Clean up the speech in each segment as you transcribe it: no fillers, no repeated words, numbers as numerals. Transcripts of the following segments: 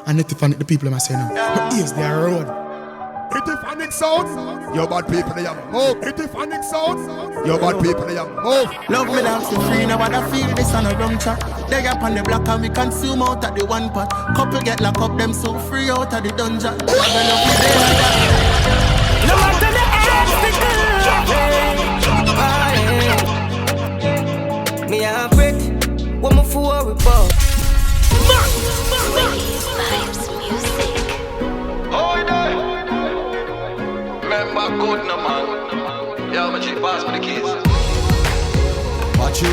And Nitty Phonic, the people I'm saying now. But yes, they are road. Nitty Phonic sound. Your bad people, they have move. Nitty Phonic sound. Your bad people, they have move. Love me dance for free, now I feel this on a rum track. They up on the block and we consume out at the one pot. Couple get locked up, them so free out of the dungeon. No matter the obstacle, me a break. What my fool about? Vybz music. Oh, yeah. Remember, good no man. Yeah, my chief pass me the keys. Watch you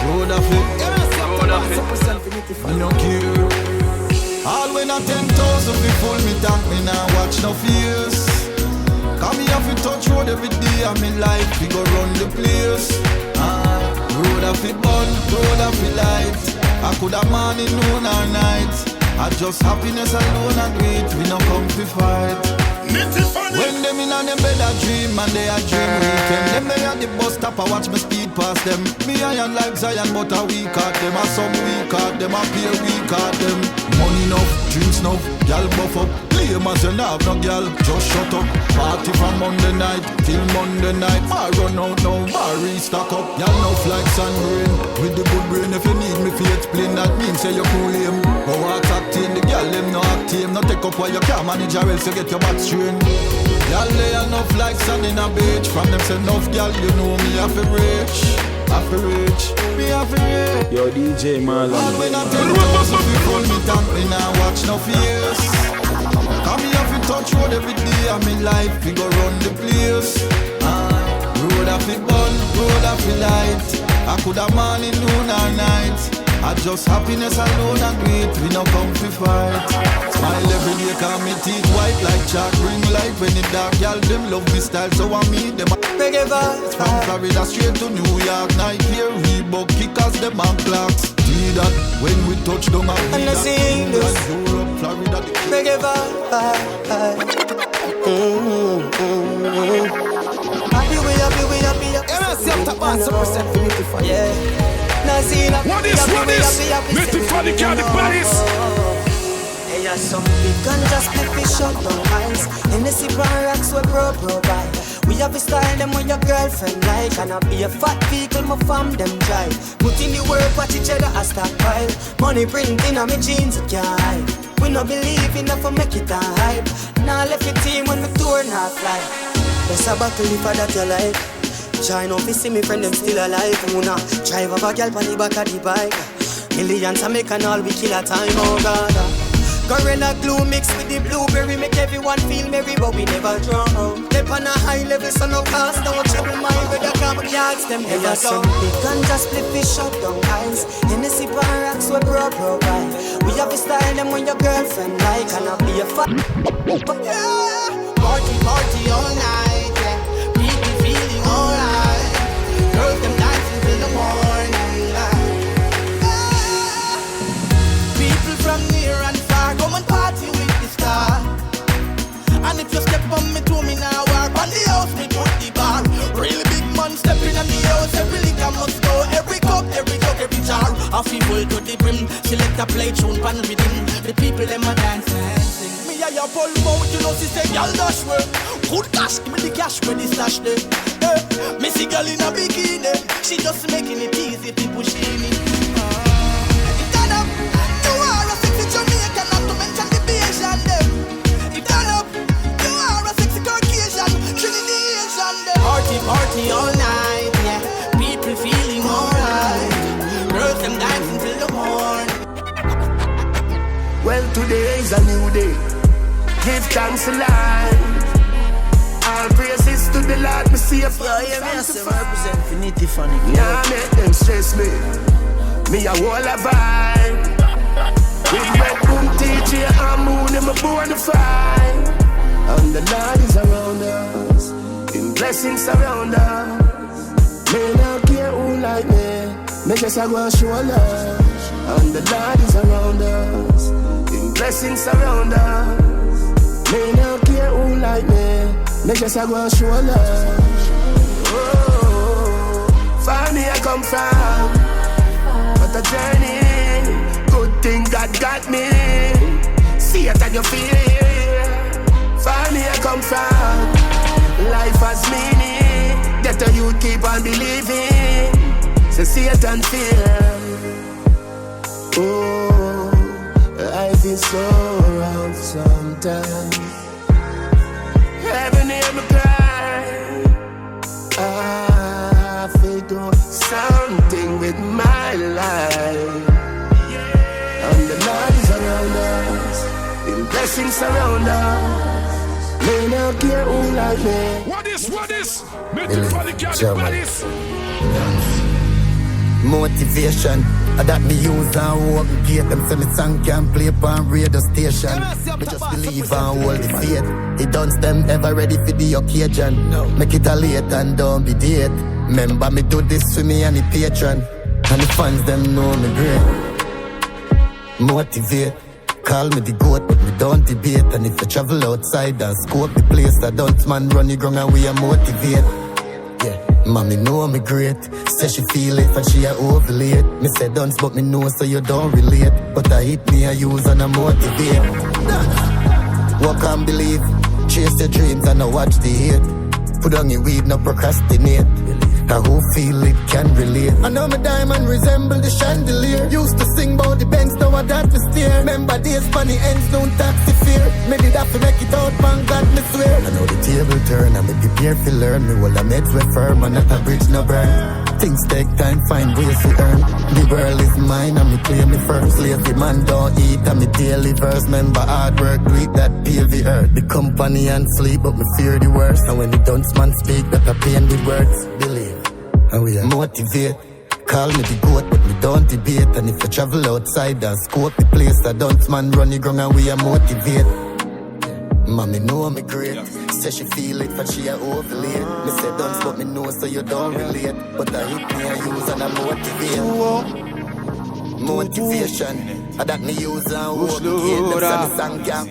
road of it. Me no care. All when I 10,000 people me tank me now watch no fears. Come here fi touch road every day of me life. We go run the place. Road of it burn, road of it light. I coulda morning, noon or night. I just happiness alone and wait. We no come to fight. When them in on them bed a dream and they a dream weekend. Them they at the bus stop I watch me speed past them. Me iron like Zion but a weak at them. A some weak at them, a pay weak at them. Money enough, drinks enough, gal buff up. Lame as you have no gal, just shut up. Party from Monday night till Monday night. Bar run out now, bar restock up. Gal enough like sun rain. With the good brain if you need me fi explain that means say you cool lame. Go out acting, the gal them no active. No take up while you can't manage or else you get your back strain. Gal lay enough like sun in a beach. From them say enough gal you know me have to reach. Have to reach, me have to reach. Yo DJ Marlon. All when I tell you people me tank me now watch no fears. Come here fi touch road every day of me life. We go run the place. Road of it burn, road of it light. I coulda morning, noon or night. I just happiness alone and wait. We no come to fight. Smile every day 'cause me teeth white like chalk. Ring light when it dark. Y'all them love me style so I meet them. Reggae vibes from Florida straight to New York. Night here Reebok kickers them and clocks. See that when we touch down and we that England, Europe, Florida. Reggae vibes. Happy we. Yeah. Nazine. What is? Nitty Phonic and the Paris. Yeah, some big gun just make me shut down eyes. Hennessy brown rocks we bro buy. We have a style them when your girlfriend like. And I be a fat vehicle, my fam them drive. Put in the work, watch each other a stockpile. Money printing on me jeans, it can't hide. We no believe enough for make it a hype. Now left your team when the tour not fly. There's a battle if I that you like. Try no see me friend them still alive. Una drive up a girl on the back of the bike. Millions I make and all we kill a time, oh God. Gorilla glue mixed with the blueberry make everyone feel merry, but we never drown. Step on a high level, so no cast, don't trouble my brother, come and ask them never go. Big gun just flip fish shut down eyes. Hennessy bar rocks we bro buy. We have a style them when your girlfriend like, and I'll be a fat. Yeah, party all night, yeah. People feeling alright. Girls them dancing till the morning light. People from near and come and party with the star. And if you step on me to me now, walk on the house, me put the bar. Really big man stepping on the house, every liquor must go. Every cup, every jug, every jar. A full to the brim, select a play tune pan rhythm. The people them a dance and sing. Me a your pull out, you know she say y'all dash way. Good cash, give me the cash when the stash there. Me see girl in a bikini, she just making it easy to push in it. Stand up, you are a sexy Jamaican, not to mention the Asian them. Stand up, you are a sexy Caucasian, Trinidadian them. Party all night, yeah. People feeling alright. Girls them dancing till the morning. Well, today is a new day. Give thanks to life. All praises to the Lord, me see a yeah, me as represent for Nitty Phonic. Nah, make them stress me. Me a wall of vibe. With Red Boom, TJ and Moon, and my born to fight. And the Lord is around us. In blessings surround us. Me not care who like me. Me just a go and show love. And the Lord is around us. In blessings surround us. Me not care who like me. Me just a go and show love. Oh, far me I come from. What a journey. Good think God got me. See it and you feel it. Far me I come from. Life has meaning. That the youth keep on believing. So see it and feel. Oh, life is so rough sometimes. Heaven hear me cry. I feel do something with my life. And the Lord is around us. The blessings surround us. May not care who like me. What is? Nitty Phonic, Jamal. what is? Motivation, that me use and walk the gate. Them say me song can play upon radio station. Me just believe and hold the faith. It don't stem ever ready for the occasion. Make it a late and don't be date. Remember me do this for me and the patron. And the fans them know me great. Motivate, call me the goat but me don't debate. And if you travel outside and scope the place, I don't man run the ground and we are motivate. Yeah, mommy know me great. Say she feel it and she a overlate. Me say dance but me know so you don't relate. But I hit me a use and I motivate. Walk and believe. Chase your dreams and I watch the hate. Put on your weed, no procrastinate. Now who feel it can relate. I know my diamond resemble the chandelier. Used to sing about the banks, now I that to steer. Remember days funny ends, don't taxi fear. Me did have to make it out, man, God me swear. I know the table turn, and me prepare to learn. Me will I meds with firm, and not a bridge no burn. Things take time, find ways to earn. The world is mine, and me claim me first. Lazy man don't eat, and me daily verse. Remember hard work, do it that pay the earth. The company and sleep, but me fear the worst. And when the dunce man speak, that I pain the words. Believe. And we are motivate. Call me the goat, but me don't debate. And if you travel outside and scope the place, I don't man run the ground and we are motivate. Mommy know me great. Say she feel it, but she a overlate. Me say dance, but me know so you don't relate. But I hit me a use and I motivate. Motivation, that me use and walk again. Them song can.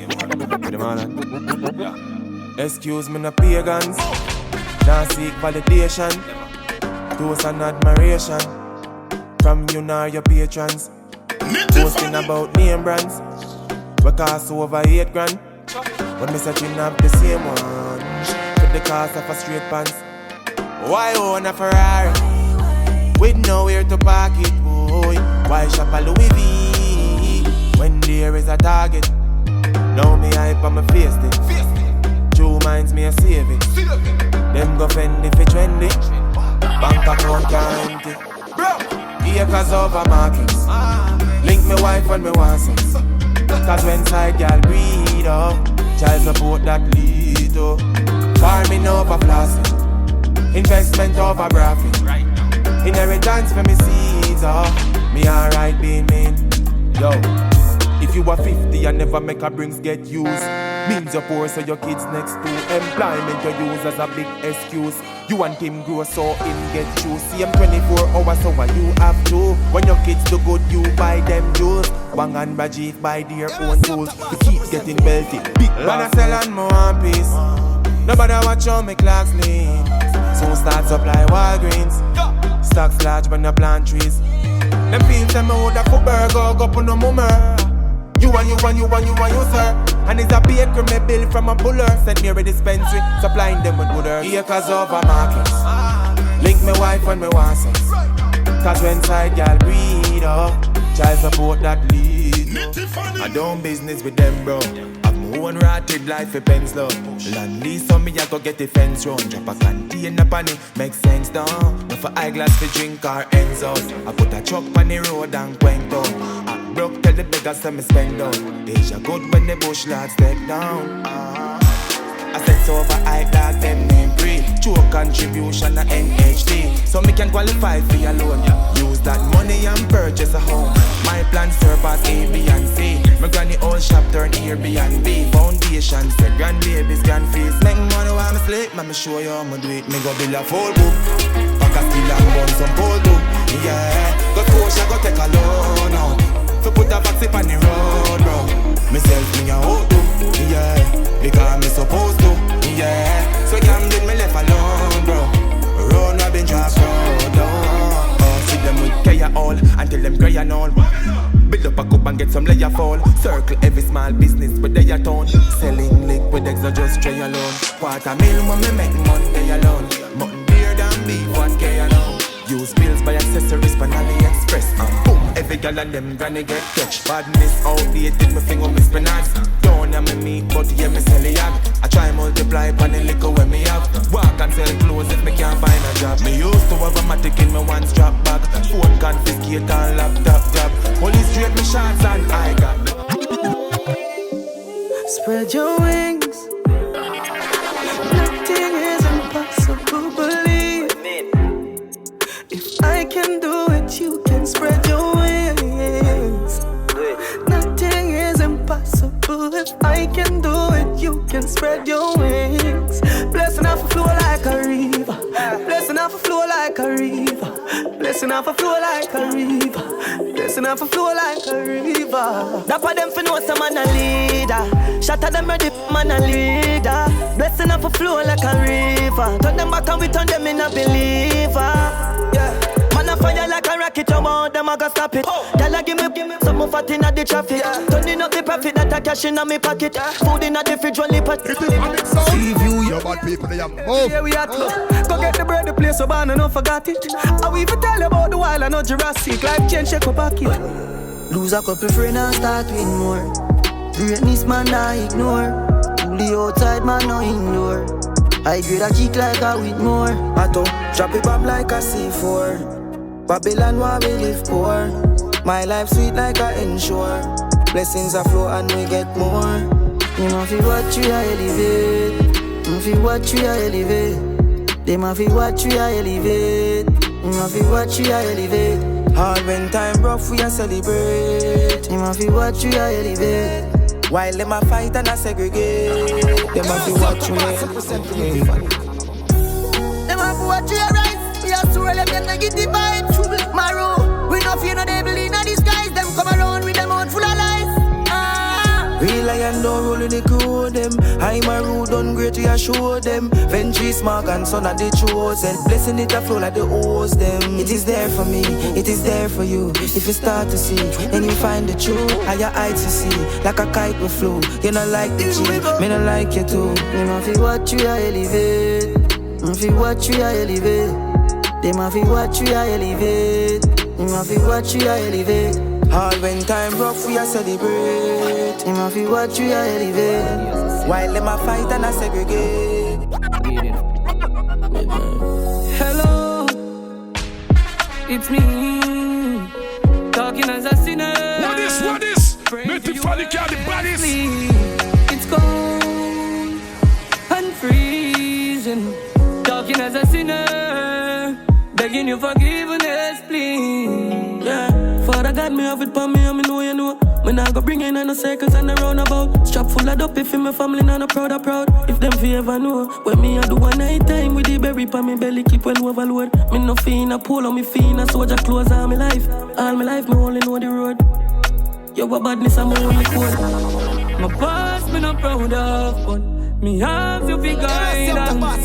Excuse me, no pagans. Now seek validation. Toast and admiration from you nor your patrons. Posting about name brands we cost over 8 grand. When me searching up the same one for the cost of a straight pants. Why own a Ferrari with nowhere to park it? Boy, why shop a Louis V when there is a target? Now me hype on my face it. True minds me a save it. Them go fend if it trendy. Bank account can't empty. Acres over markets. Link me wife when me want some. Cause when side girl breed up, child support that lead up. Farming over flossing, investment over profit. Inheritance for me seeds up. Me alright being mean. Yo, if you are 50 and never make a brings get used, means you're poor so your kids next to employment you use as a big excuse. You want him grow so him get you. See him 24 hours so what you have to. When your kids do good you buy them jewels. Bang and Bajif buy their own tools. To keep getting wealthy. Big man sell and more one piece. Nobody watch on me clocks lean. So start supply Walgreens. Stocks large when I plant trees. Them fields them out of a burger go put no mummer. You and you, sir. And it's a baker me bill from a buller. Send me a dispensary, supplying them with good herbs. Acres over markets. Link me wife when me want some. Cause when side girl breed up, child support that lead. I don't business with them, bro. I've my own rotted life for pens, love. Land lease on me, I go get the fence round. Drop a container pan it, make sense down. Not for eyeglass for drink or ends out. I put a truck on the road and quaint out. Broke tell the beggars to me spend out. Deja good when the bush lads step down. I set over high dog them name free. True contribution a NHD. So me can qualify for your loan. Use that money and purchase a home. My plan surpass A, B and C. My granny old shop turn Airbnb. Foundation set grandbabies grand fees. Make money while me sleep. Man me show you how me do it. Me go build a full book. Pack a still and bun some pole too. Yeah. Go coach I go take a loan now. To put a vaccine on the road, bro. Myself, me a hold to, yeah. Because me supposed to, yeah. So damn did me left alone, bro. Road no been dropped road, oh. See them with care all until them cry and all. Build up pack up and get some layer fall. Circle every small business with their town. Selling liquid eggs or just tray alone. $250,000 when me make Monday alone. Mutton beer than beef 1K alone. Use bills by accessories from AliExpress. Boom, every gal and them gonna get catch. Badness outdated, me finger me spinach. Don't have me meat, but yeah me sell it out. I try multiply pan the liquor when me have. Walk and sell clothes if me can't find a job. Me used to have a matic in me one strap bag. Phone confiscate and laptop job. Police straight me shots and I got me. Spread your wings. Nothing is impossible, believe. If I can do it, you can spread your wings. Nothing is impossible. If I can do it, you can spread your wings. Blessing off a flow like a river. Blessing off a flow like a river. Blessing off a flow like a river. Blessing off a flow like a river. Dapper them for know some man a leader. Shatter them ready man a leader. Blessing off a flow like a river. Turn them back and we turn them in a believer. Yeah. Man a fire like a rocket, you want them I go stop it. Tell her give me some more fat inna the traffic. Turning up the profit that I cash inna me pocket. Food inna the fridge only pot. See you, your bad people, they have move. Yeah, we at go get the bread, the place so bad, I don't forgot it. I will even tell you about the wild, I know Jurassic. Life change, check up pocket. Lose a couple friends and start with more. Greatness man I ignore. Fully outside man no indoor. I grade a kick like a with more. I don't drop it bomb like a C4. Babylon where we live poor. My life sweet like a ensure. Blessings are flow and we get more. You know fi watch you elevate. You fi watch you elevate. They ma fi watch you elevate. You ma fi watch you elevate. All when time rough we a celebrate. You ma fi watch you elevate. While them a fight and a segregate. Them a fi watch you elevate. Them a fi watch you rise. We are so relevant them negative vibes. Maru, we no fear no devil in a disguise. Them come around with them out full of lies. Real lion don't roll in the crew them. Imeru done great, we a show them. Ventree smart and son of the chosen. Blessing it a flow like the hose them. It is there for me, it is there for you. If you start to see, then you find the truth. Higher heights to see, like a kite will flow. You not like the G, me not like you too. You know fi watch you elevate. You fi watch you elevate. They ma fi watch you elevate. You ma fi watch you elevate. All when time rough we a celebrate. You ma fi watch you elevate. While them a fight and a segregate. Hello, it's me talking as a sinner. What is? Nitty Phonic are the baddest. It's cold and freezing. Talking as a sinner. Begging you forgiveness, please. Yeah. Father God, me have it for me, and me know you know. Me nah go bring in no circles and a roundabout. Strap full of dope if my family nah no proud. If them fi ever know, when me a do one night time with the berry pa me belly keep well overload. Me no fi in a polo, me fi in a soldier clothes all my life. All my life, me only know the road. Yo, what badness I'm only code. My past me not proud of, but me have to be guided. My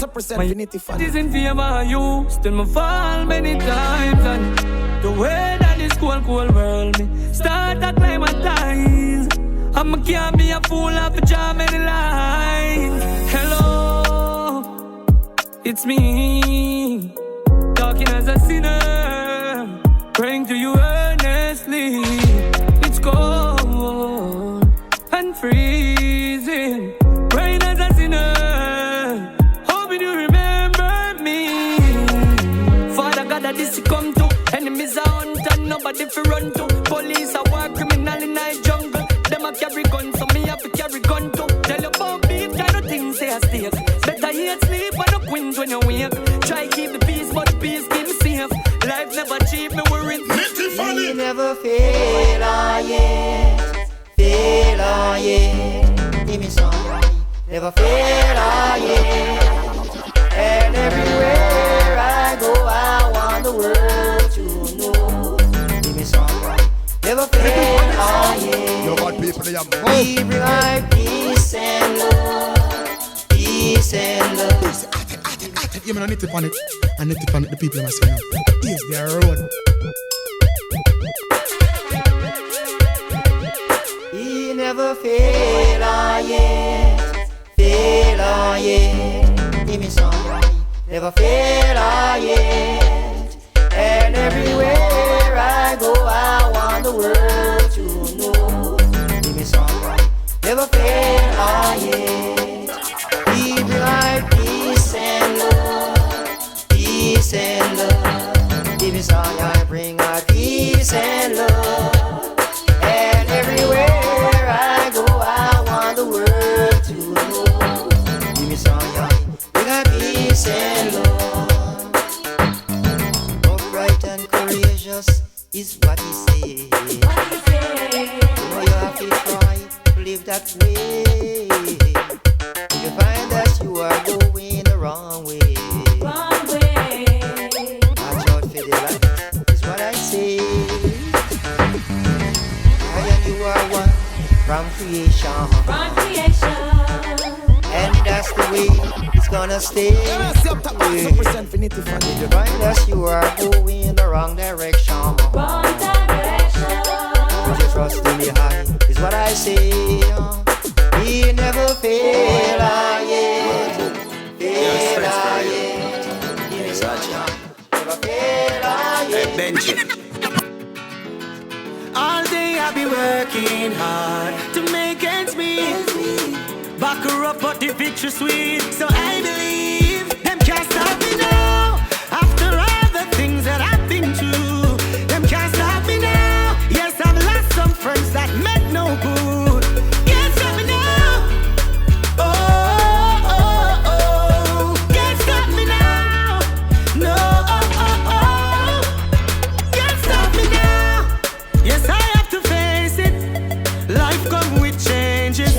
is in favor of you. Still me fall many times. And the way that this cold world me start to climatize. And me can't be a fool after jam many lines. Hello, it's me talking as a sinner, praying to you earnestly. It's cold and freezing. Praying as a sinner, hoping you remember me. Father God, that this come to. Enemies are hunt and nobody fi run to. Police are war criminal in the jungle. Them a carry guns, so me have to carry gun too. Tell you about beef, kind of things say a stake. Better yet sleep and up wins when you wake. Try keep the peace, but the peace keep me safe. Life never cheap, me worry. We never fail, yeah. Fail, yeah. Give me some. Never fail, yeah. And everywhere I go, I want the world to know. Give me some. Never fail, yeah. Your bad people, they have We bring our peace and love. Peace and love. You mean I need to panic. I need to panic the people in my saying. Yes, they are road. never fail, yeah. Fail, yeah. Give me some, never fail, yeah. And everywhere I go, I want the world to know. Give me some, never fail, yeah. We bring our peace and love, peace and love. Give me some, I bring our peace and love. And everywhere I go, I want the world to know. Give me some, bring our peace and love. Upright and courageous is what he says. You know you have to try to live that way. If you find that you are going the wrong way, watch out for the light, is what I say. I and you are one from creation. And that's the way it's gonna stay. If you find that you are going the wrong direction, put your trust in the high, is what I say. He never fail, yet. Fail, yet. Never fail, yet. Benji. All day I be working hard to make ends meet. Back her up, but the victory sweet. So I believe them can't stop me now. After all the things that I've been through, them can't stop me now. Yes, I've lost some friends that meant no good. Can't stop me now. Oh, can't stop me now. No, can't stop me now. Yes, I have to face it. Life come with changes.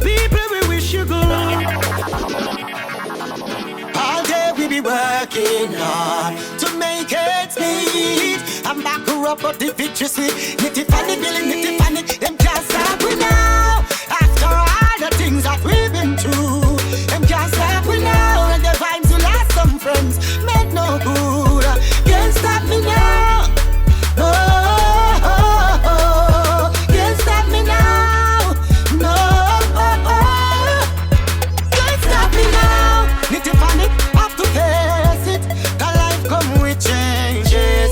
People, we wish you good. All day we be working hard to make it meet. I'm back her up, but the victory sweet. Nitty Phonic, feeling Nitty Phonic. Them can't stop me now. After all the things that we've been through, them can't stop me now. And the vibes you lost some friends meant no good. Can't stop me now. Can't stop me now. No, can't stop me now. Nitty Phonic, have to face it. 'Cause life come with changes.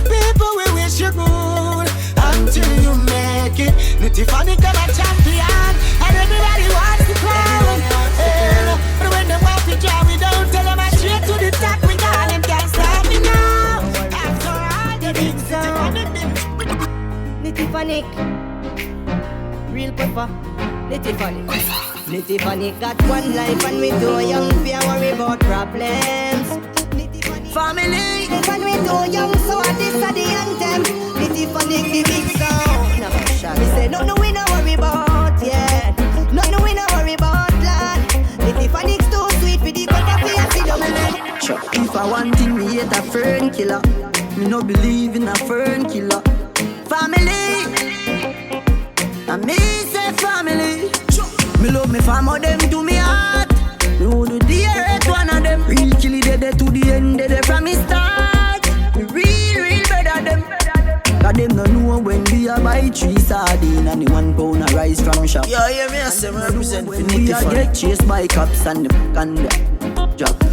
People, we wish you good until you make it. Nitty Phonic, them a champion, and everybody wants to crown. But when they want to draw me down, tell them I straight to the top. We got them, can't stop me now. After all the big sound. Nitty Phonic, real pepper. Nitty Phonic, Nitty Phonic got one life and we too young to worry about problems. Family, when we too young, so this is the anthem. Nitty Phonic, the big sound. We say no, we no worry about yet. No, we no worry about lad. Nitty Phonic's too sweet for the cut of your see double leg. If I want thing, me hate a fern killer. Me no believe in a fern killer. Family, and me say family. Me love me family, them to me heart. Me would do the hurt one of them. Real kill it dead to the end, dead from me start. Me real better them. 'Cause them no know when we a buy 3 sardines and the 1 pound of rice from shop. Yeah, hear me, I say, me represent when we a get chased by cops and the drop.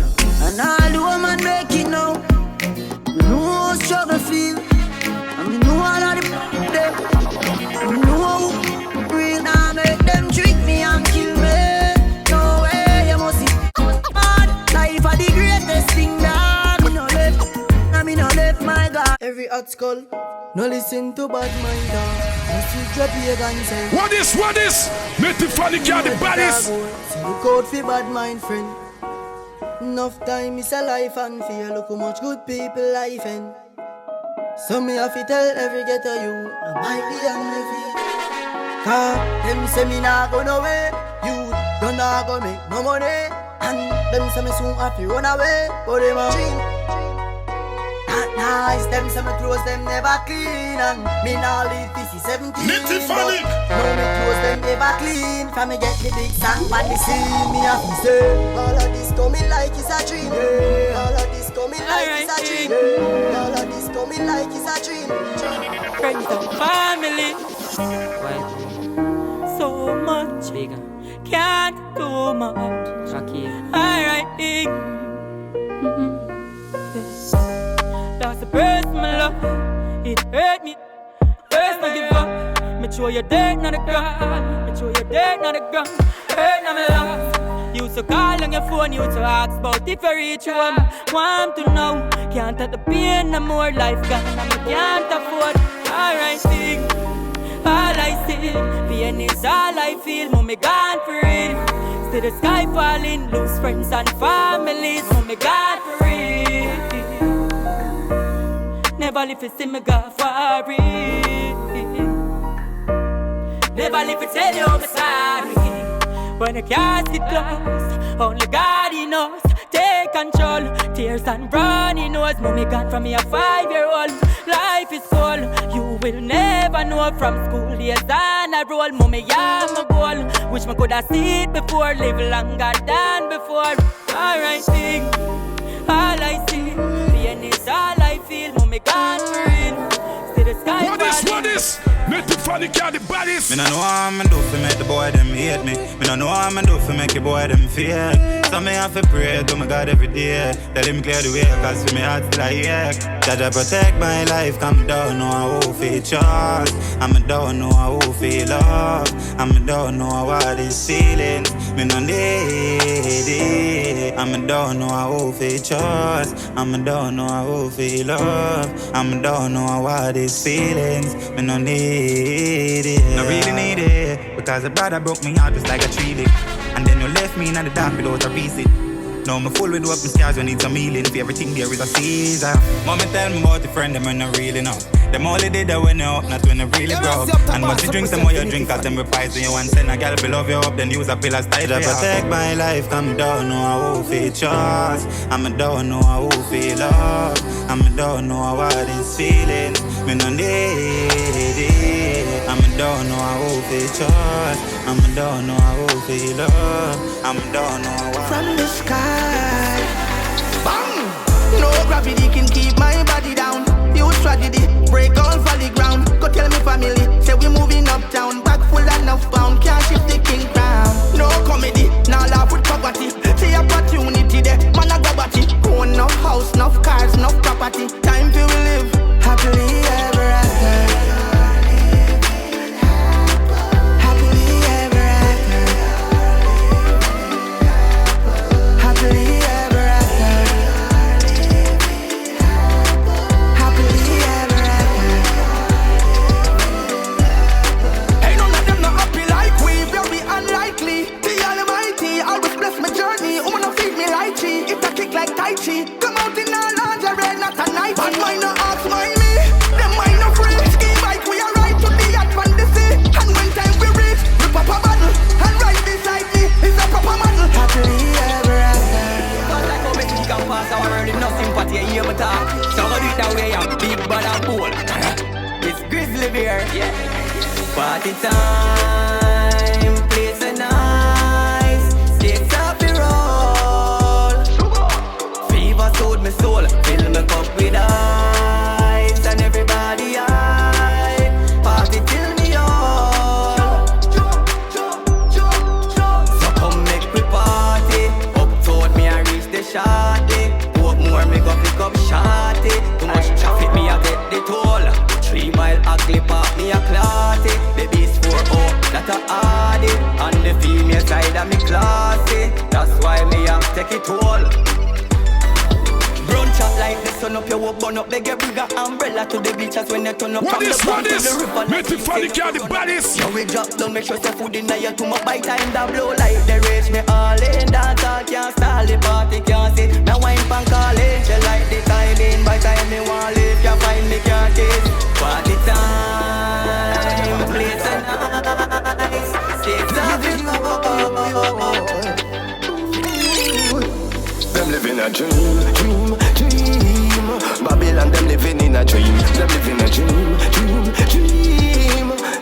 And all the woman make it now. Me know how struggle feel. And me know all of them. Me know how real now make them trick me and kill me. No way, you must see hard. Life are the greatest thing that me no left. And me no left my God. Every hot skull, no listen to bad mind dog. What is? Nitty Phonic, you're the baddest. So look out for bad mind friend. Enough time is a life and fear. Look how much good people life in. So me have to tell every ghetto you I might be on my feet. 'Cause them say me nah go nowhere. You don't nah go make no money. And them say me soon have to run away. But them a dream. Not nice, them say me clothes them never clean. And me nah live this is 17. Nitty Phonic. No me clothes them never clean. From me get the big song but me see me have to say all of this coming like it's a dream. All of this coming like it's a dream. All of this coming like it's a dream. Friends and family. can't do much. Alright, big. That's the person I love. It hurt me. First I give up. Me throw your dirt on the ground. Me throw your dirt on the ground. Hurt on my lungs. You to call on your phone, you to ask about if you reach home. Want to know, can't take the pain no more. Life gone, and I can't afford. Alright, big. All I see, pain is all I feel. Mommy gone for real. See the sky falling, lose friends and families. Mommy gone for real. Never live to see me go for real. Never live to tell you I'm sorry. When the casket closed, only God he knows. Take control, tears and runny nose. Mommy gone from me a 5-year-old. Life is cold, you will never know. From school years on a roll. Mommy, yeah, my goal. Wish me could have seen it before. Live longer than before. Alright, big. All I see, pain is all I feel. Mommy gone for real. See the sky. What is? Nitty Phonic are the baddest. Me no know how I'm do fi make the boy them hate me. Me no know how I'm do fi make the boy them fear. So me have to pray to my God every day. Tell him clear the way, cause for me heart still a ache. Jaja protect my life, come down, know how feel trust. I'm down, know how feel love. I'm down, know how these feelings. Me no need it. I'm down, know how feel trust. I'm down, know how feel love. I'm down, know how these feelings. Me no need it. No really need it. Because the brother broke me out just like a tree leaf. And then you left me in the dark without a reason. Now I'm full with open scars when need some healing. For everything there is a season. Mommy tell me about the friend them when I really know. Them only did that when you're up, not when they really broke. And what you drink, them more you drink, cause them reprise when you want send a girl below you up, then use a pill as tight. I protect my life, come down, know how feel trust. I'm down, know how feel love. I'm down, know how these feelings. Me no need it. I'm down, know how feel trust. I'm down, know how feel love. I'm down, know how. From the sky, bang! No gravity can keep my body down. Huge tragedy, break all for the ground. Go tell me family, say we moving uptown. Back full enough pound, can't shift the king crown. No comedy, now laugh with poverty. See opportunity there, man I go batty. Own enough house, enough cars, enough property. Time to live happily ever after. Come out in a lingerie, not a night. But mine no ask mind me, them mine no free. Ski bike we are right to the yacht from the sea. And when time we reach, we pop a bottle. And right beside me is a proper model. Happily ever after. But like how bitches can pass our word, no sympathy, you hear me talk. So I do it that way, I'm big but I'm bold. It's Gryzzly here, yeah. Party time, place a nice. Skates up the road. Sold me soul, fill me cup with ice. And everybody high, party till me all. So come make me party. Uptown me I reach the shawty. Walk more me go pick up shawty. Too much traffic me I get the toll. 3 mile ugly park me a clotty. The beast 4-0, that a hardy. And the female side of me classy. That's why me I take it all. Brunch like the sun up your walk, burn up, they get bigger umbrella to the bleachers when they turn up from the front to the river. Nitty Phonic are the baddest. So we drop down, make sure say food in your too much by time that blow like the rage. Me all in dance, I can't stall the party, can't sit. Now wine pan calling, she like the timing. By time me want live, can't find me, can't taste. Party time, place a nice. Six of it, them living a dream. Babylon, them living in a dream. Them living a dream.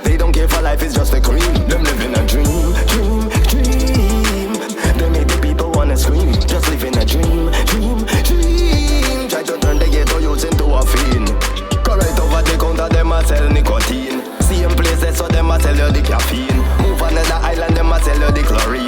They don't care for life, it's just a cream. Them living a dream. They make the people wanna scream. Just living a dream. Try to turn the ghetto youths into a fiend. Go right over the counter, them a sell nicotine. Same places, so them a sell you the caffeine. Move another island, them a sell you the chlorine.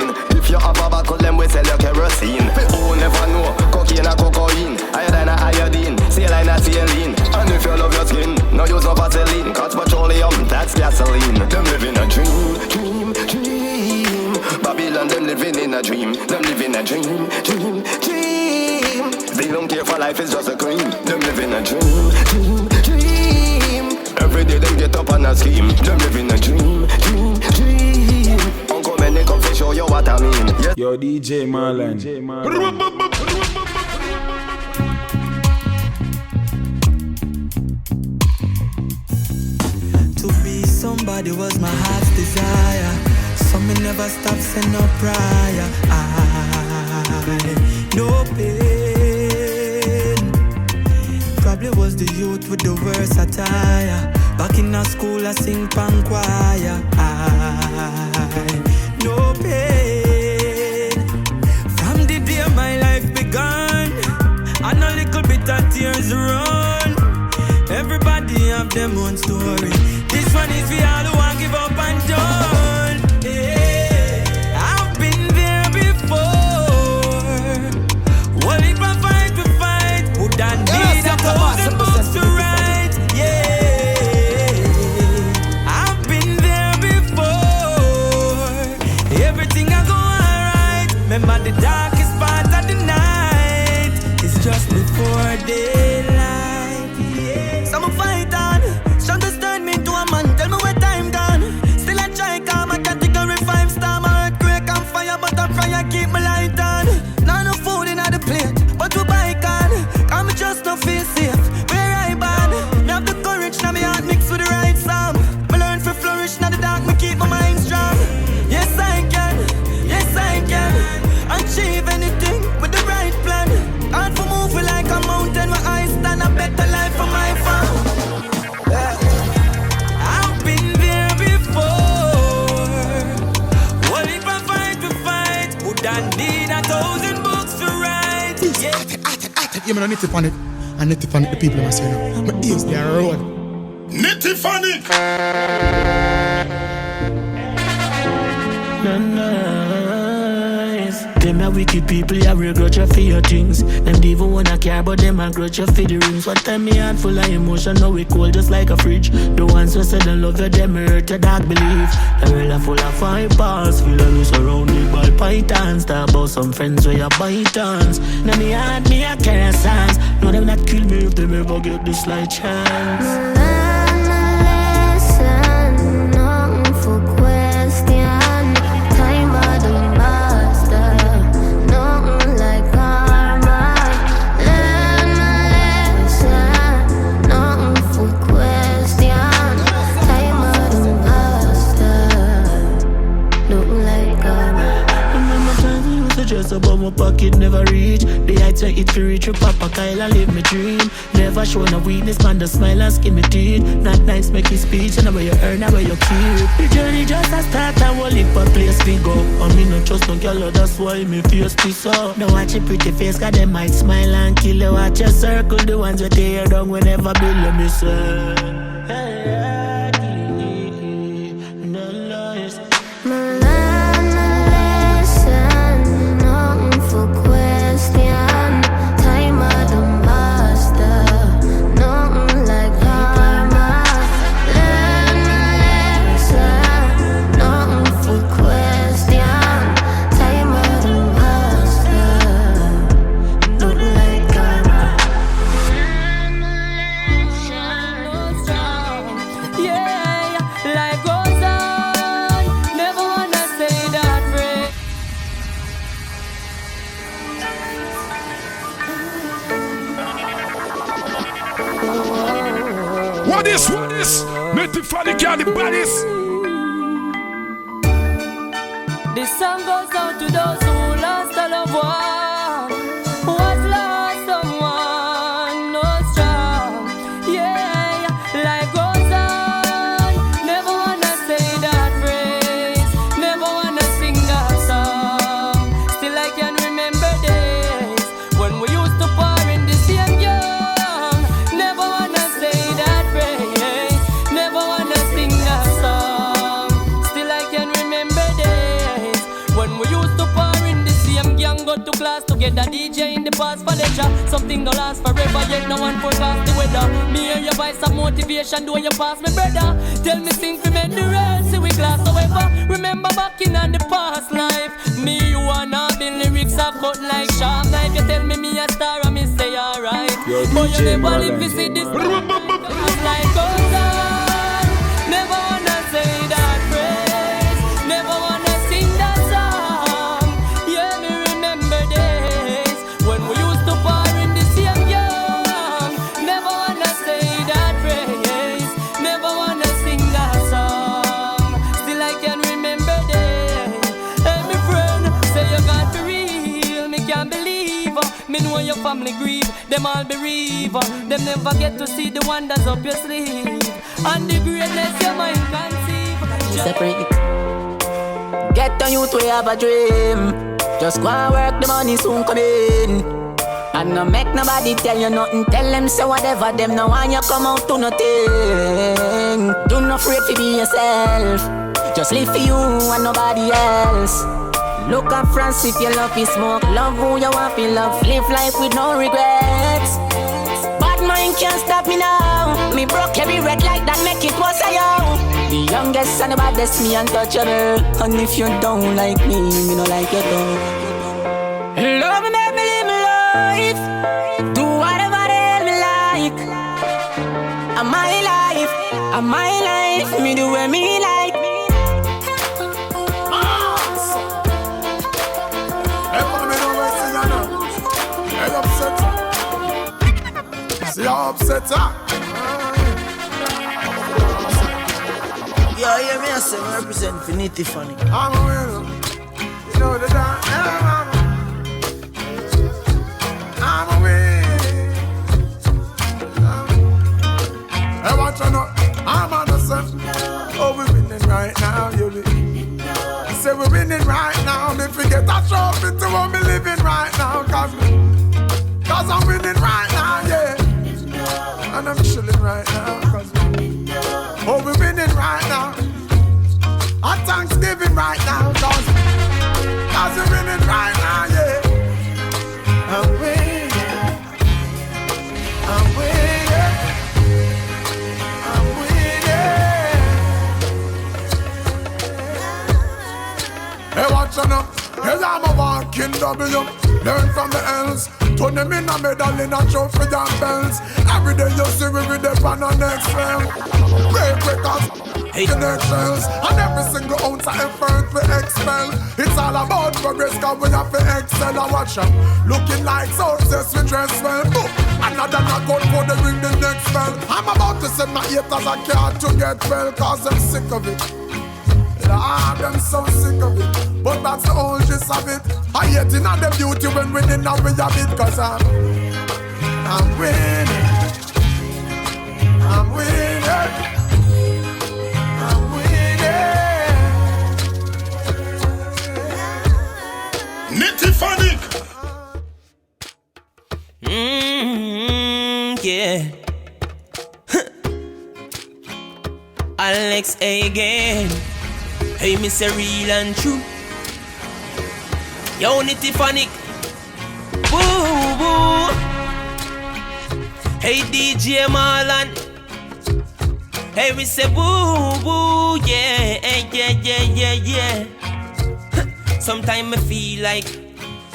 a dream. Them living a dream, dream, dream. They don't care for life, it's just a cream. Them living a dream, dream, dream. Every day them get up on a scheme. Them living a dream, dream, dream. Uncle Menny come to show you what I mean. Yes. Yo, DJ Marlon. To be somebody was my heart's desire. So me never stop saying no prayer. No pain. Probably was the youth with the worst attire. Back in our school I sing pan choir. No pain. From the day my life began, and a little bit of tears run. Everybody have them own story. This one is for all who want give up and done. Yeah, I've been there before. What if I fight to fight? Would I need 1,000 books to write? Yeah, I've been there before. Everything I go alright. Remember the darkest part of the night. It's just before daylight. Some fight on, trying to turn me into a man. Tell me where time gone. Still I try calm, a category 5-star. My earthquake and fire, but I fry keep my light on. Now no food in the plate, but we buy can. I'm just not feel safe. Where I ban, me have the courage now me heart mixed with the right song. Me learn to flourish now the dark, me keep my mind strong. Yes I can, achieve anything with the right plan. Hard for moving like a mountain, where I stand a better life for my fam. I've been there before. What if I fight to fight? Would I need 1,000 books to write? Yeah. You know, Nitty Phonic. And Nitty Phonic, the people I say now. My ears, they are road. Nitty Phonic. Nice. Them a wicked people, ya regret you for your things. Them don't even wanna care, but them a grudge you for the rings. One time me heart full of emotion, now we cold just like a fridge. The ones who said they love you, them hurt your dark belief. The world a full of vipers, feel like we surrounded by pythons. Talk about some friends where you bite hands. Now me heart, me a carry songs. No, them not kill me if they ever get this slight chance. Just above my pocket, never reach the heights where it feel reach with Popcaan and live my dream. Never show no weakness, man, the smile and skin me teeth. Not nice, make you speech, and where you earn, and where you keep. The journey just a start, and we'll leap a place we go. I mean, no trust no girl, that's why me face this up. Now watch your pretty face, cause they might smile and kill you. Watch your circle, the ones that tear down whenever build me say. What is? Nitty Phonic and the bodies. This song goes out to those who lost a loved one, who has lost someone, no strong. Yeah, life goes on. Never wanna say that phrase, never wanna sing that song. Still I can remember days when we used to pour in the same young. Never wanna say that phrase, never wanna sing that song. Still I can remember days when we used to pour in the same gang, go to class together, DJ in the past for leisure. Something don't last forever, yet no one forecast the weather. Me and you buy some motivation, do you pass me, brother? Tell me sing for me the rest, see we class. However, remember back in the past life, me, you and I But you never live to see this. Like goes on. Never wanna say that phrase. Never wanna sing that song. Yeah, me remember days when we used to party in the same young. Never wanna say that phrase. Never wanna sing that song. Still I can remember days. Hey, my friend, say you got to real. Me can't believe. Me know your family grieve. Them all bereave. Them never get to see the wonders up your sleeve. And the greatness your mind conceive. Separate it. Get on youth, we have a dream. Just go and work, the money soon come in. And no make nobody tell you nothing. Tell them say whatever, them no want you come out to nothing. Do not afraid to be yourself. Just live for you and nobody else. Look at France if you love, you smoke. Love who you want, you love. Live life with no regrets. Bad mind can't stop me now. Me broke every red light that make it was a yo. The youngest and the baddest, me untouchable. And if you don't like me, me no like you too. Love me, make me live my life. Do whatever the hell me like. And my life, and my life. Me do what me like. See how upset, huh? Yeah, hear me, I say, I represent for Nitty Phonic. I'm a winner. You know the dance. I'm a winner. Hey, watch you know. I'm innocent. Oh, we're winning right now, you be. Say we're winning right now. Me forget that trophy to what me living right now. Cause I'm winning right now, yeah. And I'm chilling right now, cause oh, we're winning right now. On Thanksgiving right now, cause we're winning right now, yeah. I'm winning, I'm winning, I'm winning. Hey, watch out now. Hey, I'm a walking W. Learn from the L's. Turn them in a medal in a trophy and bells. Every day you see we with the pan on next film. Great records, connections. And every single ounce of effort we expel. It's all about progress cause we have to excel. I watch them looking like success we dress well. Another knockout for the ring the next spell. I'm about to send my haters a card to get well. Cause I'm sick of it. I'm so sick of it. But that's the whole gist of it. I hate in all the beauty when winning and we have it. Cause I'm winning. I'm winning. I'm winning. Nitty Phonic. Yeah. Alex again. Hey, Mr. Real and True. Yo, Nitty Phonic. Boo, boo. Hey, DJ Marlon. Hey, we say boo, boo. Yeah, yeah, yeah, yeah, yeah. Sometimes I feel like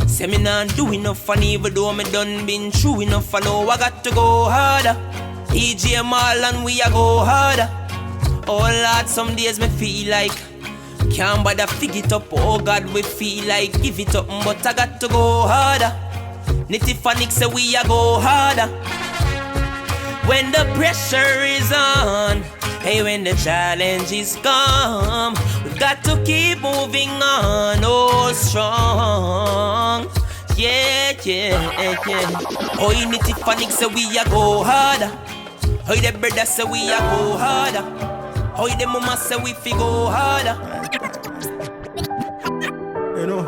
say me not do enough, and even though me done been true enough, I know I got to go harder. DJ Marlon, we a go harder. Oh Lord, some days me feel like can't bother fig it up. Oh God, we feel like give it up, but I got to go harder. Nitty Phonic say we a go harder. When the pressure is on, hey, when the challenges come, we've got to keep moving on, oh strong. Yeah, yeah, yeah. Oh, Nitty Phonic say we a go harder. Oh, the brother say we a go harder. Oh, the mama say we fi go harder. You know,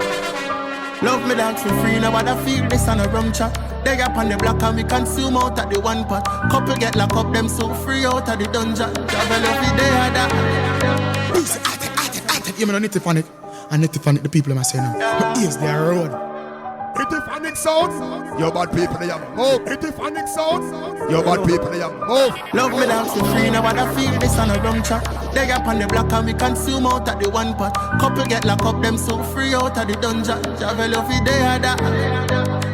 love me dance for free, now I feel this on a rum chat. They up on the block and we consume out at the one pot. Couple get locked up, them so free out of the dungeon. Travel every day at that. You know, Nitty Phonic. And Nitty Phonic, the people I'm saying now. But ears, they are road. Nitty Phonic sound. Your bad people, they have move. Nitty Phonic sound. Your bad people, they have move. Love me dance for free, now I feel this on a rum chat. They up on the block and we consume out at the one pot. Couple get locked up, them so free out of the dungeon. Travel every day at that.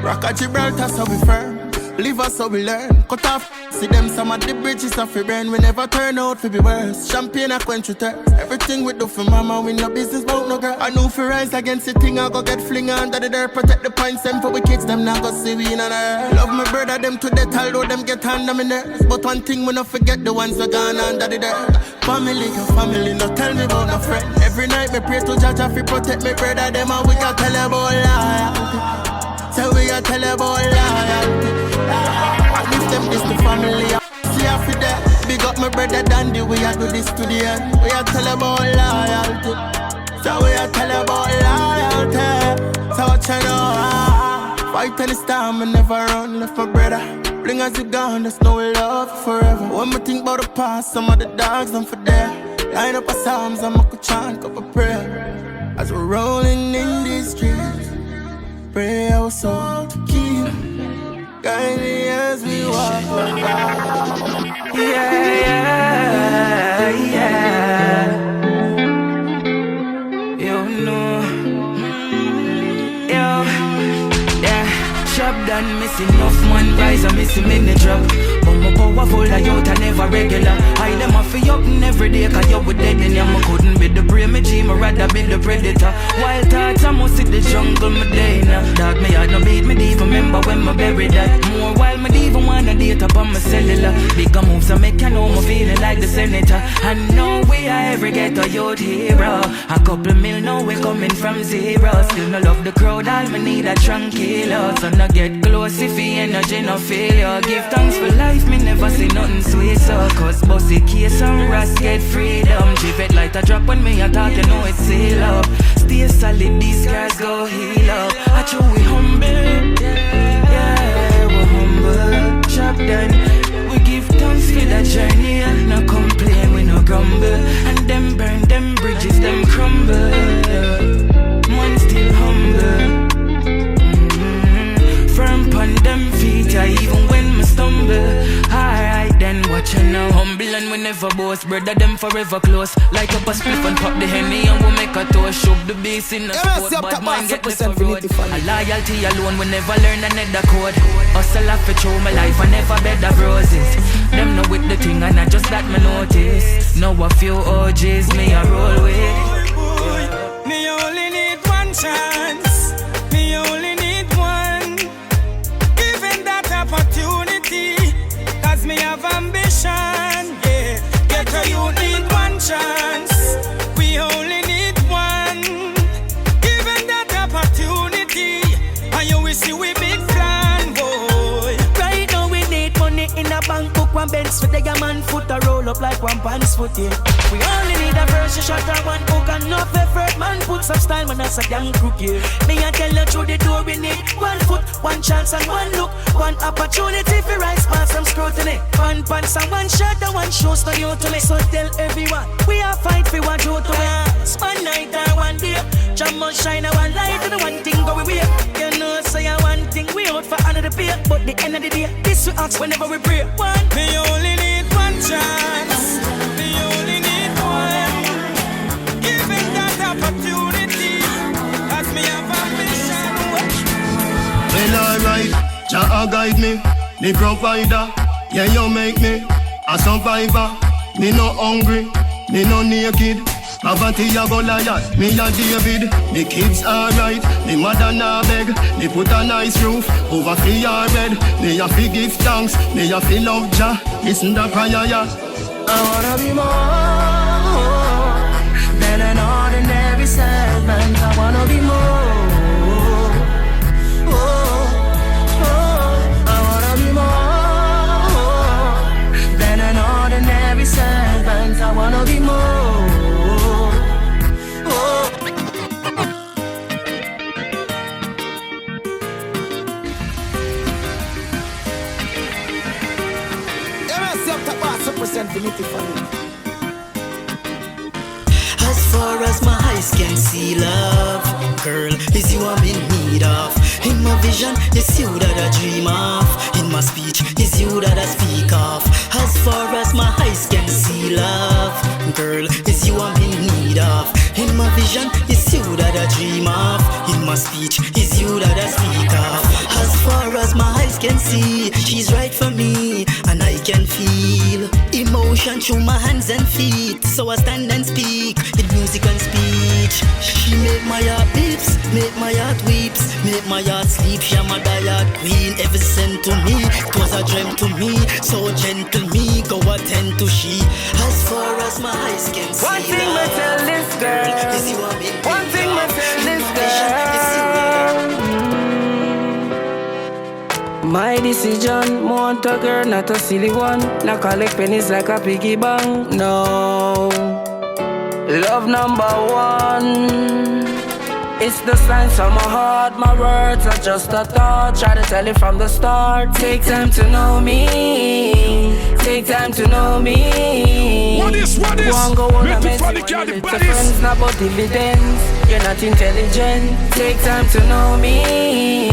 Rock at Gibraltar, so we firm. Live us so we learn. Cut off, see them some of the bridges off your brain. We never turn out to be worse. Champagne I quench with thirst. Everything we do for mama, we no business about no girl. I know for rise against the thing, I go get fling under the dirt. Protect the points, them for we kids, them now go see we in on earth. Love my brother, them to death, although them get under me nerves. But one thing we not forget, the ones that gone under the dirt. Family, your family, no tell me about no friend. Every night me pray to Jah fi protect me brother, them and we got tell about loyalty. So we got tell about loyalty. And if them this the family, see I fi there. Big up my brother Dandy, we a do this to the end. We a tell about loyalty. So we a tell about loyalty. So what you know? Fight any storm and never run. Left my brother. Bring us you gone, there's no love forever. When we think about the past, some of the dogs them for there. Line up a psalms, I'm a chant, cup of prayer. As we're rolling in these streets, pray our soul to keep guiding as we walk. Yeah. You know. Shop done, missing enough man rise and missing in the drop. But my powerful, I out and never regular. I them off you up every day, cause you were dead and I couldn't be the prey, me dream, I rather be the predator. Wild thoughts, I must see the jungle, my day now. Dog, me had no beat, me even remember when me buried that. More while me even wanna date up on my cellular. Bigger moves, I make you know me feeling like the senator. And no way I ever get a youth hero. A couple mil, now we coming from zero. Still no love the crowd, all me need a tranquilo. So no get close if the energy no failure. Give thanks for life, me never see nothing sweet. So cause bossy case and rats get freedom. Drive it like a drop when me a talk, you know it's seal up. Stay solid, these guys go heal up. I true we humble, yeah, we're humble. Chop done, we give thanks for the journey. And no complain, we no grumble. And them burn, them bridges, them crumble. Man still humble. Firm pon them feet, yeah, even when me stumble. Alright then, watch you now. Humble and we never boast, brother them forever close. Light up a spliff and pop the Henny and we make a toast. Shove the bass in the sport, bad mind get me for road. A loyalty alone, we never learn another code. Hustle off to show my life, I never bed of roses. Them know with the thing and not just that me notice. Know a few OGs me a roll with. Me only need one chance. Me only need one. Given that opportunity, cause me have ambition, yeah. Get a you need one chance. We only need one. Given that opportunity, and you will see we big plan, boy. Right now we need money in a bank book, one Benz for the man foot a roll up like one pants foot, yeah. We only need a version shot or one hook and no effort, man put some style, man that's a damn crook, yeah. Me a tell you through the door we need one foot, one chance and one look, one opportunity for rise past some scrutiny. One pants and one shot and one shows no you to me. So tell everyone, we are fight for one truth to win. One night or one day, Jamal shine and one light and one thing go we. You know say one thing we out for another pay, but the end of the day, this we ask whenever we pray. One, me only need one chance. Me only need one. Giving that opportunity, as me have ambition. Well, alright, Jah guide me, the provider. Yeah, you make me a survivor. Me no hungry, me no naked. Poverty a Goliath, me a David. The kids alright, the mother na beg. Me put a nice roof over for your bed. Me a fi give thanks, me a fi love Jah. Listen the prayer, yeah. I wanna be more than an ordinary servant. I wanna be more. I wanna be more than an ordinary servant. I wanna be more. As far as my eyes can see, love, girl, is you I'm in need of. In my vision, it's you that I dream of. In my speech, it's you that I speak of. As far as my eyes can see, love, girl, it's you I'm in need of. In my vision, it's you that I dream of. In my speech, it's you that I speak of. As far as my eyes can see, emotion through my hands and feet. So I stand and speak with music and speech. She make my heart beeps, make my heart weeps, make my heart sleep. She my diet queen, ever sent to me. It was a dream to me, so gentle me, go attend to she. As far as my eyes can see. One thing me tell this girl, one thing me tell this girl. My decision, want a girl, not a silly one. Not collect pennies like a piggy bank, no. Love number one. It's the signs of my heart, my words are just a thought. Try to tell it from the start. Take time to know me. Take time to know me. What is? One go on a messy one, it's a friends, not about dividends. You're not intelligent. Take time to know me.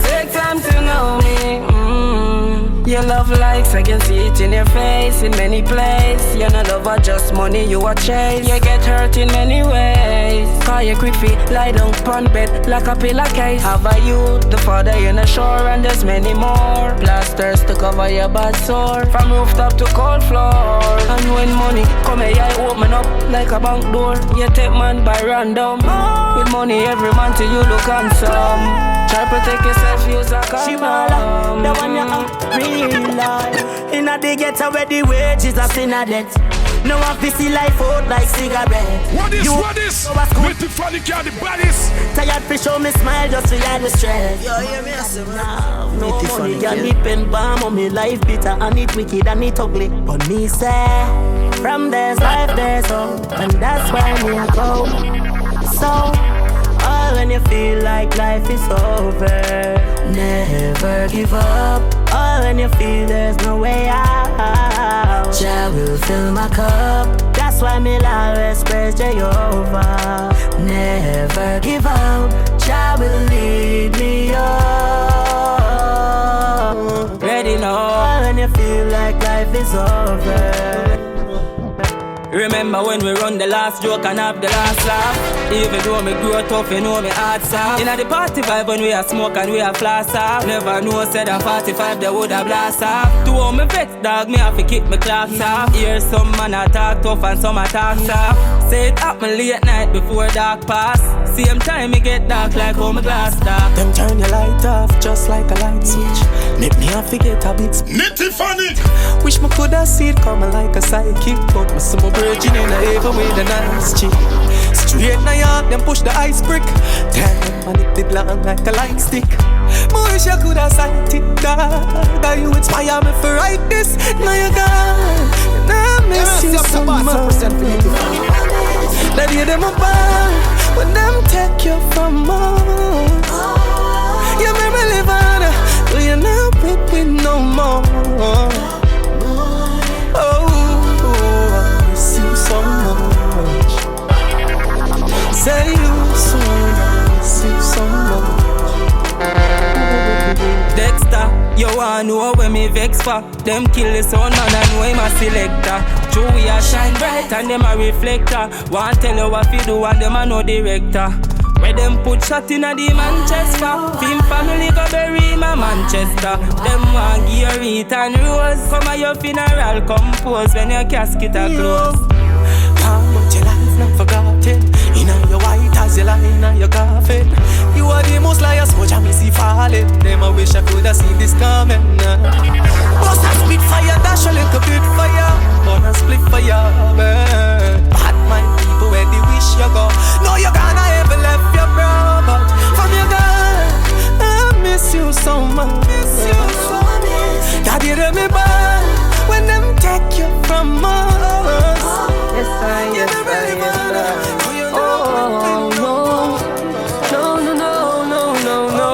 Take time to know me. Your love likes, I can see it in your face, in many places. You're not lover, just money you a chase. You get hurt in many ways. Call you quick feet, lie down on bed like a pillowcase. Have a youth, the father in the shore, and there's many more. Plasters to cover your bad sore, from rooftop to cold floor. And when money come here, I open up like a bank door. You take man by random. With money every man till you look handsome. Try protect yourself, use a condom. The one you are real life. In a day ghetto where the wages are sin a debt. No one fi see life out like cigarette. What is? With the Phonic are the baddest. Tired fi show me smile just to hide the stress. Yo, hear me say no money can depend bomb on me life bitter and it wicked and it ugly. But me say from there's life there's hope, and that's why me a go. So all when you feel like life is over, never give up. All when you feel there's no way out, Jah will fill my cup. That's why me always praise Jehovah. Never give up, Jah will lead me up. Ready now. All when you feel like life is over. Remember when we run the last joke and have the last laugh. Even though me grow tough, you know me heart soft. Inna the party vibe when we a smoke and we a flash off. Never know said at 45 they woulda blast off. To all me vex dog, me have to kick me clocks off. Hear some man a talk tough and some a talk soft. Say it happen late night before dark pass. Same time me get dark like how my glass dark. Them turn your light off just like a light switch. Make me have to get a bit Nitty Phonic. Wish me coulda see it coming like a sidekick, but me see my virgin in a even with a nice chick. Straight na yard, them push the ice brick. Damn, man, it did long like a light stick. Me wish I coulda sight it, dog. That you inspire me for write this. Now you gone, and I miss you so much. That you them a ball when them take you from us. You make me live on, but you're not with me no more. Oh, I miss you so much. Say you so, I miss you so much. Dexta, you wanna know where me vex for? Them kill the sun and I know him a selector. True we a shine bright and them a reflector. Want tell you what you do and them a no director. Where them put shot in a the Manchester. Film family go bury my Manchester. Them want gear it and rose. Come at your funeral compose when your casket a close. Come out your life not forgotten. Inna your white as you lie inna your coffin. You are the most liars, watch me see falling. Them I wish I coulda seen this coming. Bust a spit fire, dash a little bit fire. Burn a split fire, burn. Bad mind people where they wish you go. No you gonna ever left your bro, but from your girl, I miss you so much. Daddy let me back when them take you from us. Yes, I, yes, I, yes, I. Oh, no. No, no, no, no, no, no.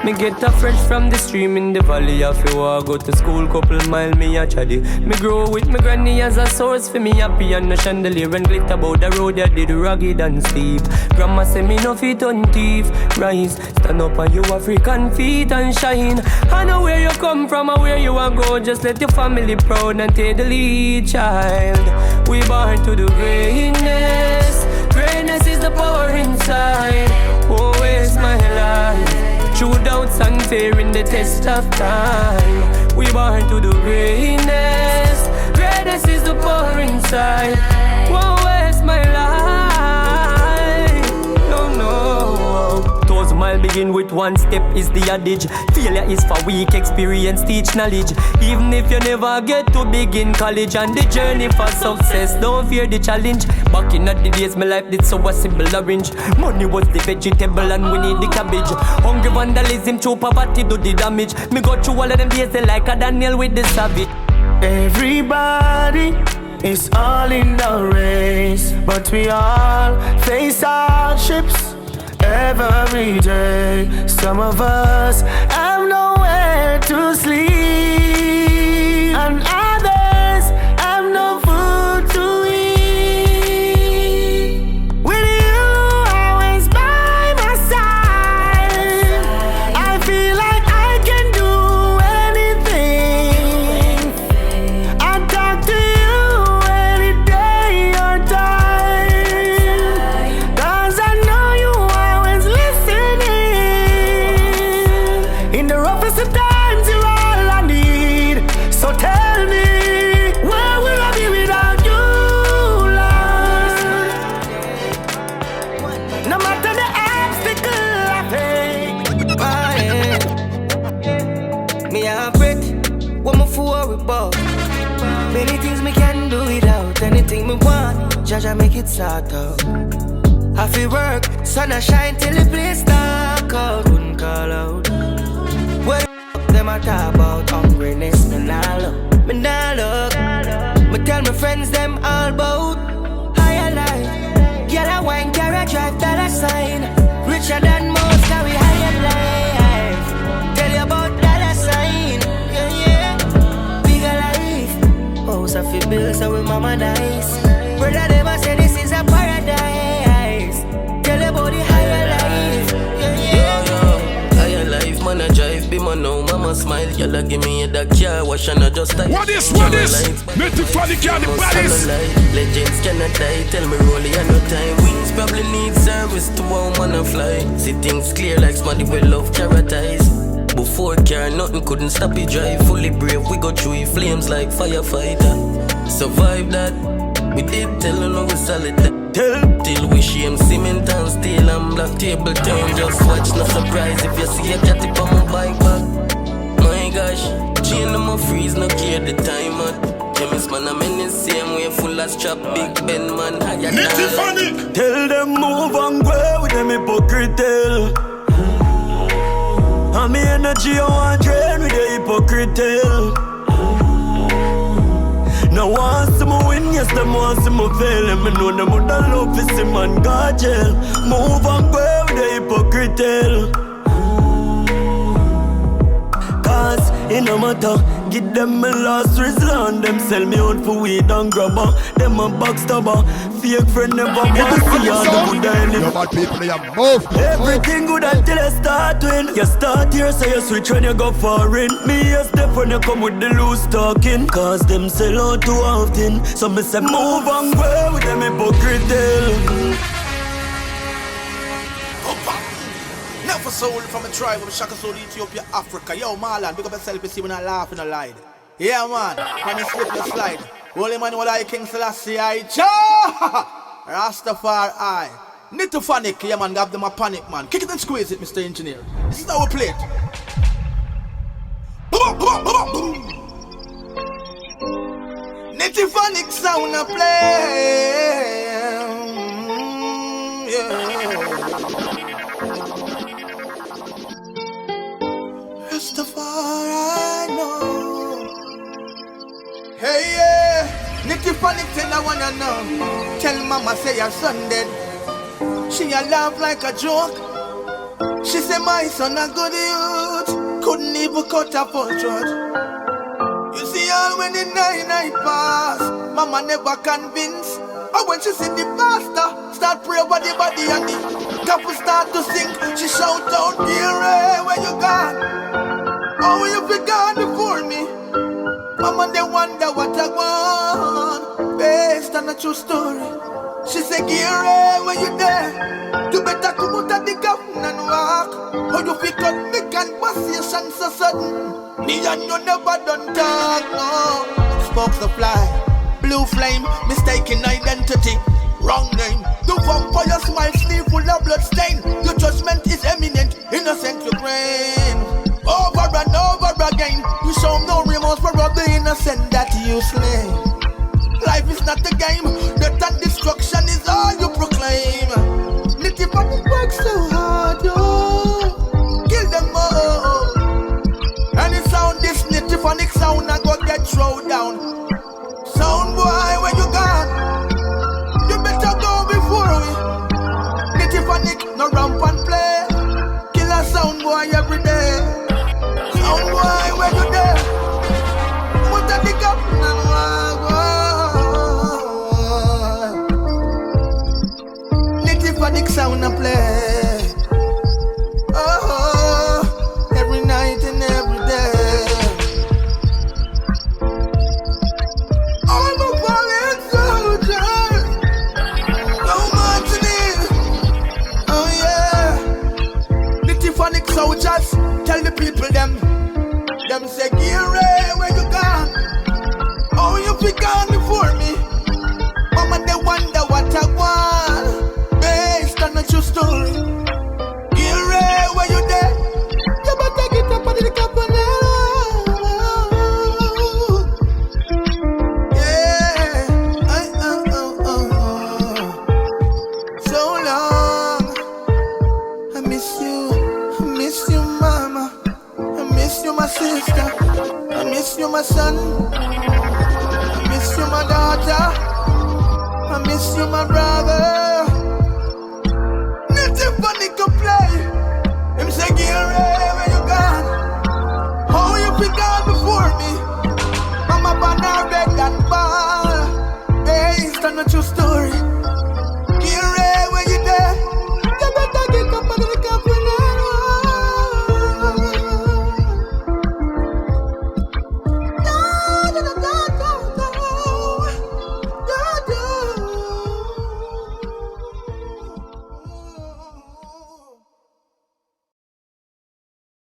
Me get a fresh from the stream in the valley. I feel I go to school, couple mile me a chatty. Me grow with me granny as a source for me happy and no chandelier and glitter about the road that did rugged and steep. Grandma say me no fit on thief. Rise, stand up on your African feet and shine. I know where you come from and where you want go. Just let your family proud and take the lead, child. We born to do greatness. Greatness is the power inside. Oh, waste my life. through doubts and tearing the test of time. We born to do greatness. Greatness is the power inside. Won't waste my life. No. 1,000 miles begin with one step is the adage. Failure is for weak, experience teach knowledge. Even if you never get to begin college, and the journey for success, don't fear the challenge. Back in the days, my life did so a simple arrange. Money was the vegetable and we need the cabbage. Hungry vandalism, true poverty do the damage. Me go through all of them days, they like a Daniel with the savage. Everybody is all in the race, but we all face hardships every day. Some of us have nowhere to sleep, and others have no food to eat. With you always by my side, I feel like I can do anything. I talk to you any day or time, 'cause I know you always listening. In the roughest of times, you're all I need. So tell me, where will I be without you, Lord? No matter the obstacle I face, me a breath, what me for about. Many things me can do without. Anything me want, Jaja make it start out. I feel work, sun a shine till the place dark out. Couldn't call out. What them a talk about hungriness, me nah look. Me tell my friends them all about higher life. Girl a wine, carry drive, dollar sign. Richer than most, carry higher life. Tell you about dollar sign, yeah. Bigger life. House I feel bills, so with mama nice. Brother never say this is a paradise. Tell you about the higher life, yeah. Higher life, man a drive, be man now, mama smile. Y'all give me that car wash and I just type. What is? Nitty Phonic, the baddest. Legends cannot die, tell me rolling and no time. Wings probably need service to one man a fly. See things clear like somebody will love carrot eyes. Before car, nothing couldn't stop it drive. Fully brave, we go through it, flames like firefighter. Survive that, we did tell you no we solid that. Till we shame cement and steel and black table turn. Just watch, no surprise if you see a cat tip on my bike back. My gosh, chain them a freeze, no care the time man. Chemist man, I'm in the same way, full of strap, big Ben man. Nitty Phonic. Tell them move and go with them Kkrytical. And me energy I want drain with the Kkrytical. Now want some win, yes, them want some fail. And me know them would love to see man God jail. Move and go with the Kkrytical. Cause it no matter, give them my last resort. Them sell me out for weed and grabber. Them a backstabber, fake friend never want to see all the good in it. Bad people, they are move. Everything good until you start win. You start here, so you switch when you go foreign. Me a step when you come with the loose talking. Cause them sell out too often. So me say move and go with them Kkrytical. Never soul from a tribe of Shaka Soul, Ethiopia, Africa. Yo, Marlon, big up yourself, you see when I laugh and I lied. Yeah, man, when you slip, you slide. Holy man, what I King Selassie, I Rastafari. Nitty Phonic, yeah, man, give them a panic, man. Kick it and squeeze it, Mr. Engineer. This is how we play it. Nitty Phonic sound a play. Yeah. Rastafari, no. Hey, yeah. Nitty Phonic tell I wanna know. Tell mama say your son dead. She a laugh like a joke. She say my son a good youth. Couldn't even cut a full throat. You see all when the night pass, mama never convinced. And when she see the pastor start pray over the body and the couple start to sing, she shout out, "Dear, where you gone? Oh, you be gone before me." Mama they wonder what I want. Based on the true story. She say, Gary, when you there, you better come out of the garden and walk. Or you pick up me conversation so sudden. Me and you never done talk, no. Sparks to fly, blue flame, mistaken identity, wrong name. The vampire smile, sleeve full of blood stain. Your judgment is eminent, innocent Ukraine. Over and over again, you show no remorse for the innocent that you slay. Life is not a game, death and destruction is all you proclaim. Nitty Phonic works so hard, yo. Kill them all. And it sound this Nitty Phonic sound and go get thrown down. Sound boy, when you gone, you better go before we. Nitty Phonic, no ramp and play. Kill a sound boy every day. Sound boy, when you there, put a dick up and walk. Phonic sound and play. Oh, every night and every day. I'm a fallen soldier. No martinis. Oh yeah. Nitty Phonic soldiers, tell the people them say, Gary, where you gone? Oh, you be gone before me. Mama, they wonder what I want. True story. Gary, where you there? You better get up on the company. Yeah, so long. I miss you, mama. I miss you, my sister. I miss you, my son. I miss you, my daughter. I miss you, my brother. Phonic can play. Him say, Gary, where you gone? How you be gone before me? Mama ban her bed and ball. Hey, it's not true story.